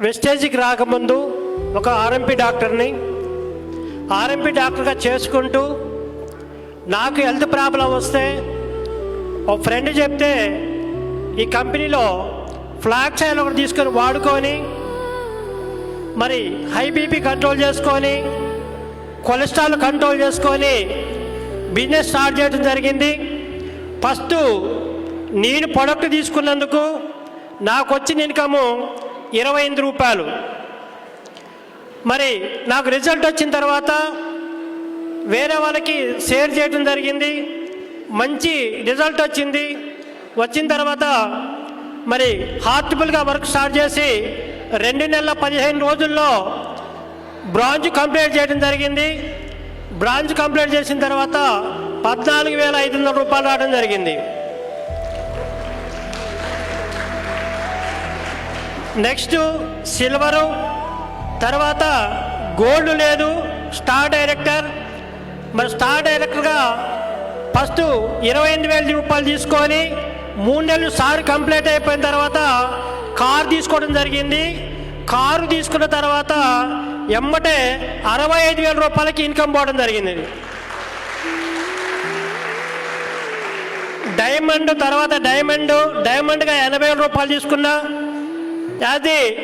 వెస్టేజ్కి రాకముందు ఒక ఆర్ఎంపీ డాక్టర్ని ఆర్ఎంపీ డాక్టర్గా చేసుకుంటూ నాకు హెల్త్ ప్రాబ్లం వస్తే ఒక ఫ్రెండ్ చెప్తే ఈ కంపెనీలో ఫ్లాక్స్ ఆయిల్ ఒకటి తీసుకొని వాడుకొని మరి హై బీపీ కంట్రోల్ చేసుకొని కొలెస్ట్రాల్ కంట్రోల్ చేసుకొని బిజినెస్ స్టార్ట్ చేయడం జరిగింది. ఫస్ట్ నేను ప్రొడక్ట్ తీసుకున్నందుకు నాకు వచ్చిన ఇన్కము 28 రూపాయలు. మరి నాకు రిజల్ట్ వచ్చిన తర్వాత వేరే వాళ్ళకి షేర్ చేయడం జరిగింది. మంచి రిజల్ట్ వచ్చింది. వచ్చిన తర్వాత మరి హార్ట్ఫుల్గా వర్క్ స్టార్ట్ చేసి 2 నెలల 15 రోజుల్లో బ్రాంచ్ కంప్లీట్ చేయడం జరిగింది. బ్రాంచ్ కంప్లీట్ చేసిన తర్వాత 14,500 రూపాయలు రావడం జరిగింది. నెక్స్ట్ సిల్వరు, తర్వాత గోల్డ్ లేదు, స్టార్ డైరెక్టర్. మరి స్టార్ డైరెక్టర్గా ఫస్ట్ 28,000 రూపాయలు తీసుకొని 3 నెలలు సార్ కంప్లీట్ అయిపోయిన తర్వాత కారు తీసుకోవడం జరిగింది. కారు తీసుకున్న తర్వాత ఎమ్మటే 65,000 రూపాయలకి ఇన్కమ్ పోవడం జరిగింది. డైమండ్ తర్వాత డైమండ్గా 80,000 రూపాయలు తీసుకున్నా. అది